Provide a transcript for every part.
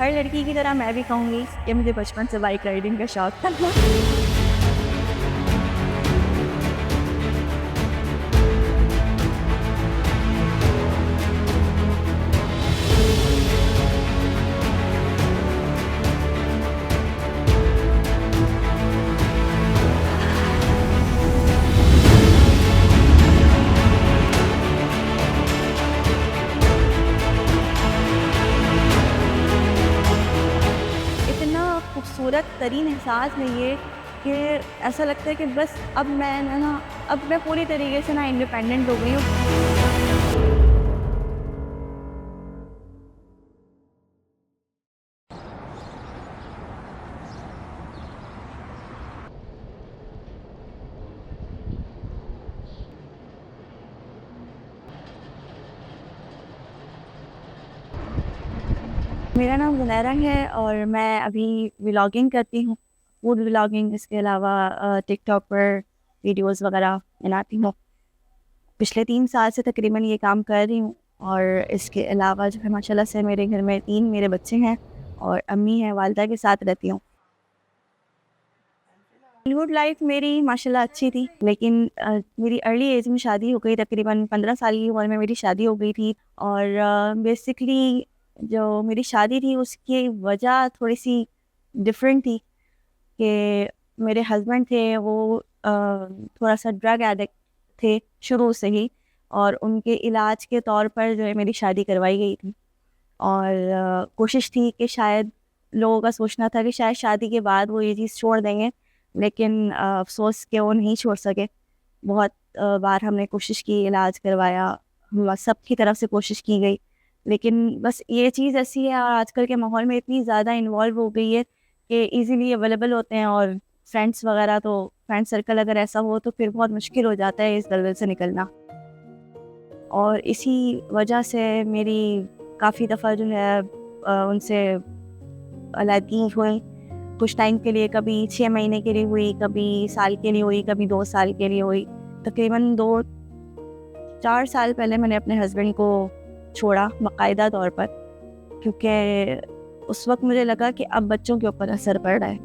हर लड़की की तरह मैं भी कहूँगी कि मुझे बचपन से बाइक राइडिंग का शौक था। इतना खूबसूरत तरीन एहसास है ये कि ऐसा लगता है कि बस अब मैं पूरी तरीके से ना इंडिपेंडेंट हो गई हूँ। मेरा नाम ज़ुनैरा है और मैं अभी व्लॉगिंग करती हूँ, फूड व्लॉगिंग। इसके अलावा टिकटॉक पर वीडियोस वगैरह बनाती हूँ। पिछले 3 साल से तकरीबन ये काम कर रही हूँ और इसके अलावा जो है माशाल्लाह से मेरे घर में 3 मेरे बच्चे हैं और अम्मी हैं, वालिदा के साथ रहती हूँ। चाइल्डहुड लाइफ मेरी माशाल्लाह अच्छी थी, लेकिन मेरी अर्ली एज में शादी हो गई। तकरीबन 15 साल की उम्र में मेरी शादी हो गई थी और बेसिकली जो मेरी शादी थी उसकी वजह थोड़ी-सी डिफरेंट थी कि मेरे हस्बैंड थे वो थोड़ा-सा ड्रग एडिक्ट थे शुरू से ही और उनके इलाज के तौर पर जो है मेरी शादी करवाई गई थी और कोशिश थी कि शायद लोगों का सोचना था कि शायद शादी के बाद वो ये चीज़ छोड़ देंगे, लेकिन अफ़सोस कि वो नहीं छोड़ सके। बहुत बार हमने कोशिश की, इलाज करवाया, सबकी तरफ से कोशिश की गई, लेकिन बस ये चीज़ ऐसी है और आजकल के माहौल में इतनी ज़्यादा इन्वॉल्व हो गई है कि ईज़िली अवेलेबल होते हैं और फ्रेंड्स वगैरह, तो फ्रेंड सर्कल अगर ऐसा हो तो फिर बहुत मुश्किल हो जाता है इस दलदल से निकलना। और इसी वजह से मेरी काफ़ी दफ़ा जो है उनसे अलग हुई। कुछ टाइम के लिए, कभी 6 महीने के लिए हुई, कभी साल के लिए हुई, कभी 2 साल के लिए हुई। तकरीबन 2-4 साल पहले मैंने अपने हस्बैंड को छोड़ा बाकायदा तौर पर, क्योंकि उस वक़्त मुझे लगा कि अब बच्चों के ऊपर असर पड़ रहा है।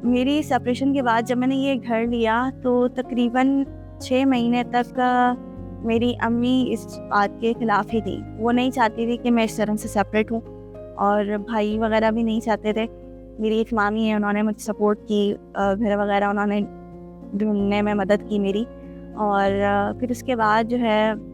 मेरी सेपरेशन के बाद जब मैंने ये घर लिया तो तकरीबन 6 महीने तक मेरी अम्मी इस बात के ख़िलाफ़ ही थी। वो नहीं चाहती थी कि मैं इस तरह से सेपरेट हूँ और भाई वगैरह भी नहीं चाहते थे। मेरी एक मामी है, उन्होंने मुझे सपोर्ट की, घर वगैरह उन्होंने ढूँढने में मदद की मेरी। और फिर उसके बाद जो है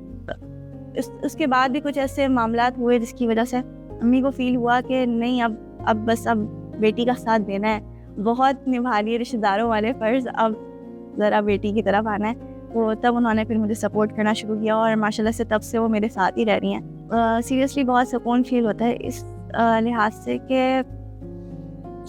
उसके बाद भी कुछ ऐसे मामलात हुए जिसकी वजह से अम्मी को फ़ील हुआ कि नहीं, अब बस अब बेटी का साथ देना है। बहुत निभा लिए रिश्तेदारों वाले फ़र्ज़, अब ज़रा बेटी की तरफ आना है। तो तब उन्होंने फिर मुझे सपोर्ट करना शुरू किया और माशाल्लाह से तब से वो मेरे साथ ही रह रही हैं। सीरियसली बहुत सुकून फ़ील होता है इस लिहाज से कि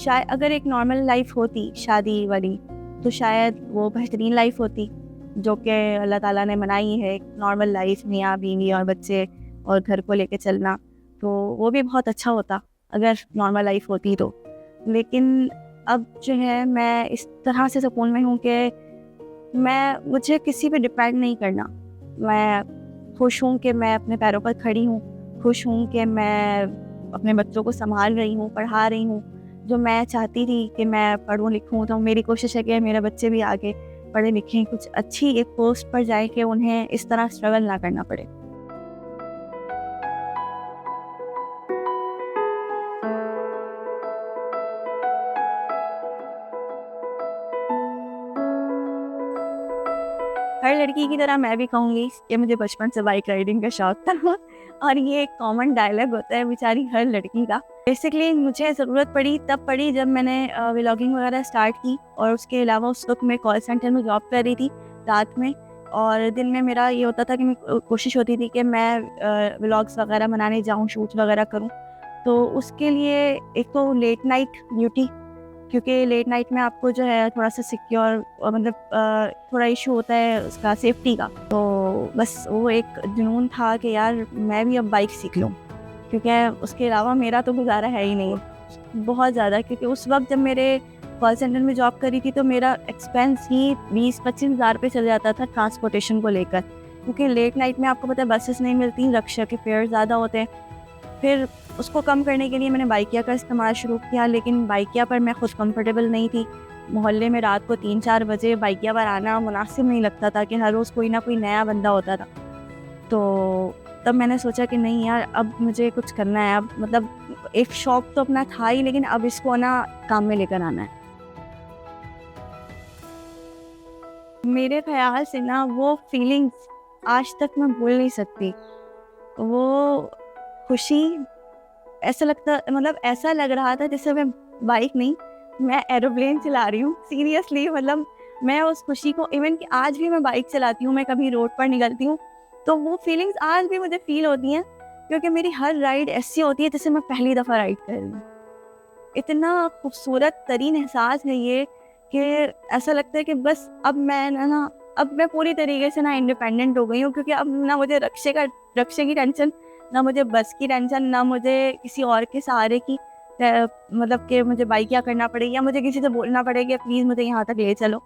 शायद अगर एक नॉर्मल लाइफ होती शादी वाली तो शायद वो बेहतरीन लाइफ होती जो कि अल्लाह ताला ने बनाई है। एक नॉर्मल लाइफ, मियाँ बीवी और बच्चे और घर को लेके चलना, तो वो भी बहुत अच्छा होता अगर नॉर्मल लाइफ होती तो। लेकिन अब जो है मैं इस तरह से सुकून में हूँ कि मुझे किसी पे डिपेंड नहीं करना। मैं खुश हूँ कि मैं अपने पैरों पर खड़ी हूँ, खुश हूँ कि मैं अपने बच्चों को संभाल रही हूँ, पढ़ा रही हूँ। जो मैं चाहती थी कि मैं पढूँ लिखूँ, तो मेरी कोशिश है कि मेरे बच्चे भी आगे पढ़े लिखें, कुछ अच्छी एक पोस्ट पर जाएँ कि उन्हें इस तरह स्ट्रगल ना करना पड़े। हर लड़की की तरह मैं भी कहूँगी कि मुझे बचपन से बाइक राइडिंग का शौक था और ये एक कॉमन डायलॉग होता है बेचारी हर लड़की का। बेसिकली मुझे ज़रूरत पड़ी तब पड़ी जब मैंने व्लॉगिंग वगैरह स्टार्ट की और उसके अलावा उस वक्त मैं कॉल सेंटर में जॉब कर रही थी रात में, और दिन में मेरा ये होता था कि कोशिश होती थी कि मैं व्लॉग्स वगैरह बनाने जाऊँ, शूट वगैरह करूँ। तो उसके लिए एक तो लेट नाइट ड्यूटी, क्योंकि लेट नाइट में आपको जो है थोड़ा-सा सिक्योर मतलब थोड़ा इशू होता है उसका सेफ्टी का। तो बस वो एक जुनून था कि यार मैं भी अब बाइक सीख लूँ, क्योंकि उसके अलावा मेरा तो गुज़ारा है ही नहीं, बहुत ज़्यादा। क्योंकि उस वक़्त जब मेरे कॉल सेंटर में जॉब कर रही थी तो मेरा एक्सपेंस ही 20-25 हज़ार पे चल जाता था ट्रांसपोर्टेशन को लेकर, क्योंकि लेट नाइट में आपको पता है बसेस नहीं मिलती, रक्षा के फेयर ज़्यादा होते हैं। फिर उसको कम करने के लिए मैंने बाइकिया का इस्तेमाल शुरू किया, लेकिन बाइकिया पर मैं खुद कंफर्टेबल नहीं थी। मोहल्ले में रात को 3-4 बजे बाइकिया पर आना मुनासिब नहीं लगता था कि हर रोज़ कोई ना कोई नया बंदा होता था। तो तब मैंने सोचा कि नहीं यार, अब मुझे कुछ करना है। अब मतलब एक शौक तो अपना था ही, लेकिन अब इसको ना काम में लेकर आना है। मेरे ख़्याल से ना वो फीलिंग्स आज तक मैं भूल नहीं सकती। वो खुशी, ऐसा लगता, मतलब ऐसा लग रहा था जैसे मैं बाइक नहीं, मैं एरोप्लेन चला रही हूँ। सीरियसली, मतलब मैं उस खुशी को, इवन कि आज भी मैं बाइक चलाती हूँ, मैं कभी रोड पर निकलती हूँ तो वो फीलिंग्स आज भी मुझे फ़ील होती हैं, क्योंकि मेरी हर राइड ऐसी होती है जैसे मैं पहली दफ़ा राइड कर रही हूँ। इतना खूबसूरत तरीन एहसास है ये कि ऐसा लगता है कि बस अब मैं ना अब मैं पूरी तरीके से ना इंडिपेंडेंट हो गई हूँ, क्योंकि अब ना मुझे रक्शे की टेंशन, ना मुझे बस की टेंशन, ना मुझे किसी और के सहारे की मतलब कि मुझे बाइक क्या करना पड़ेगी या मुझे किसी से बोलना पड़ेगा कि प्लीज़ मुझे यहाँ तक ले चलो।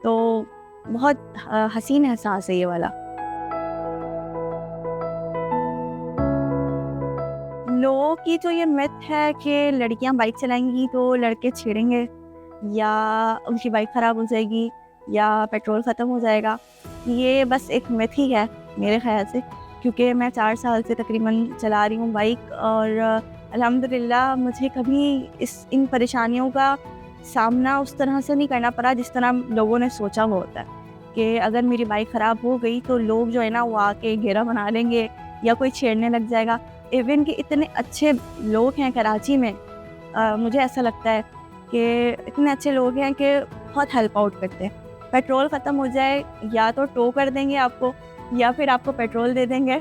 तो बहुत हसीन एहसास है ये वाला। लोगों की जो ये मिथ है कि लड़कियां बाइक चलाएंगी तो लड़के छेड़ेंगे, या उनकी बाइक ख़राब हो जाएगी, या पेट्रोल ख़त्म हो जाएगा, ये बस एक मिथ ही है मेरे ख़्याल से। क्योंकि मैं 4 साल से तकरीबन चला रही हूँ बाइक, और अल्हम्दुलिल्लाह मुझे कभी इन परेशानियों का सामना उस तरह से नहीं करना पड़ा जिस तरह लोगों ने सोचा हुआ होता है कि अगर मेरी बाइक ख़राब हो गई तो लोग जो है ना वो आके घेरा बना लेंगे या कोई छेड़ने लग जाएगा। इवन कि इतने अच्छे लोग हैं कराची में, मुझे ऐसा लगता है कि इतने अच्छे लोग हैं कि बहुत हेल्प आउट करते हैं। पेट्रोल ख़त्म हो जाए या तो टो कर देंगे आपको, या फिर आपको पेट्रोल दे देंगे,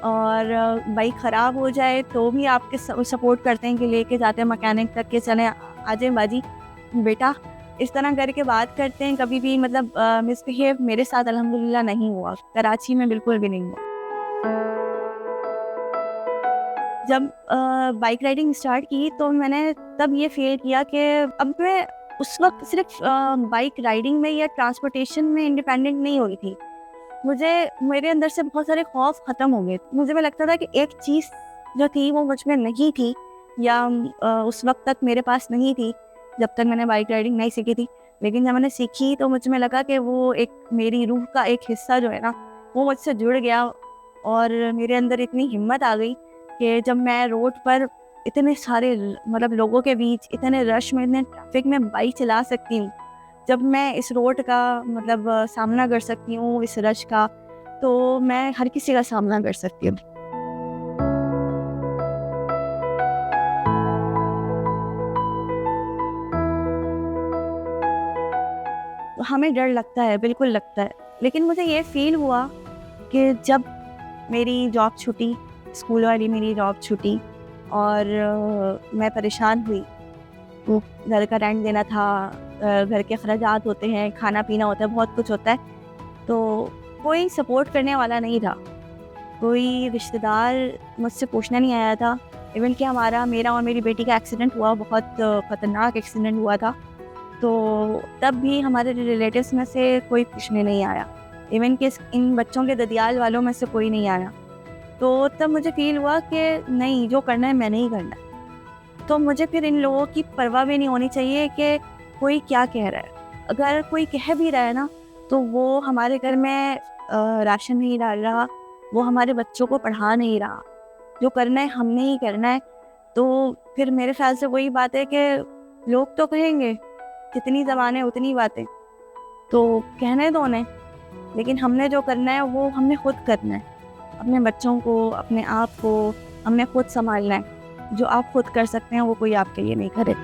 और बाइक ख़राब हो जाए तो भी आपके सपोर्ट करते हैं कि लेके जाते हैं मैकेनिक तक के, चलें आ जाए बाजी बेटा, इस तरह करके बात करते हैं। कभी भी मतलब मिसबिहेव मेरे साथ अल्हम्दुलिल्लाह नहीं हुआ, कराची में बिल्कुल भी नहीं हुआ। जब बाइक राइडिंग स्टार्ट की तो मैंने तब ये फ़ील किया कि अब मैं उस वक़्त सिर्फ़ बाइक राइडिंग में या ट्रांसपोर्टेशन में इंडिपेंडेंट नहीं हुई थी। मेरे अंदर से बहुत सारे खौफ ख़त्म हो गए। मुझे में लगता था कि एक चीज़ जो थी वो मुझ में नहीं थी, या उस वक़्त तक मेरे पास नहीं थी जब तक मैंने बाइक राइडिंग नहीं सीखी थी। लेकिन जब मैंने सीखी तो मुझ में लगा कि वो एक मेरी रूह का एक हिस्सा जो है ना वो मुझसे जुड़ गया, और मेरे अंदर इतनी हिम्मत आ गई कि जब मैं रोड पर इतने सारे मतलब लोगों के बीच, इतने रश में, इतने ट्रैफिक में बाइक चला सकती हूँ, जब मैं इस रोड का मतलब सामना कर सकती हूँ, इस रश का, तो मैं हर किसी का सामना कर सकती हूँ। तो हमें डर लगता है, बिल्कुल लगता है, लेकिन मुझे ये फ़ील हुआ कि जब मेरी जॉब छूटी, स्कूल वाली मेरी जॉब छूटी, और मैं परेशान हुई। वो घर का रेंट देना था, घर के अखराजात होते हैं, खाना पीना होता है, बहुत कुछ होता है। तो कोई सपोर्ट करने वाला नहीं था, कोई रिश्तेदार मुझसे पूछने नहीं आया था। इवन कि मेरा और मेरी बेटी का एक्सीडेंट हुआ, बहुत ख़तरनाक एक्सीडेंट हुआ था। तो तब भी हमारे रिलेटिव्स में से कोई पूछने नहीं आया, इवन कि इन बच्चों के ददियाल वालों में से कोई नहीं आया। तो तब मुझे फ़ील हुआ कि नहीं, जो करना है मैंने ही करना है। तो मुझे फिर इन लोगों की परवाह भी नहीं होनी चाहिए कि कोई क्या कह रहा है। अगर कोई कह भी रहा है ना, तो वो हमारे घर में राशन नहीं डाल रहा, वो हमारे बच्चों को पढ़ा नहीं रहा। जो करना है हमने ही करना है। तो फिर मेरे ख्याल से वही बात है कि लोग तो कहेंगे, जितनी ज़बानें उतनी बातें, तो कहने दो उन्हें, लेकिन हमने जो करना है वो हमने खुद करना है। अपने बच्चों को, अपने आप को हमने खुद सँभालना है। जो आप खुद कर सकते हैं वो कोई आपके लिए नहीं करे।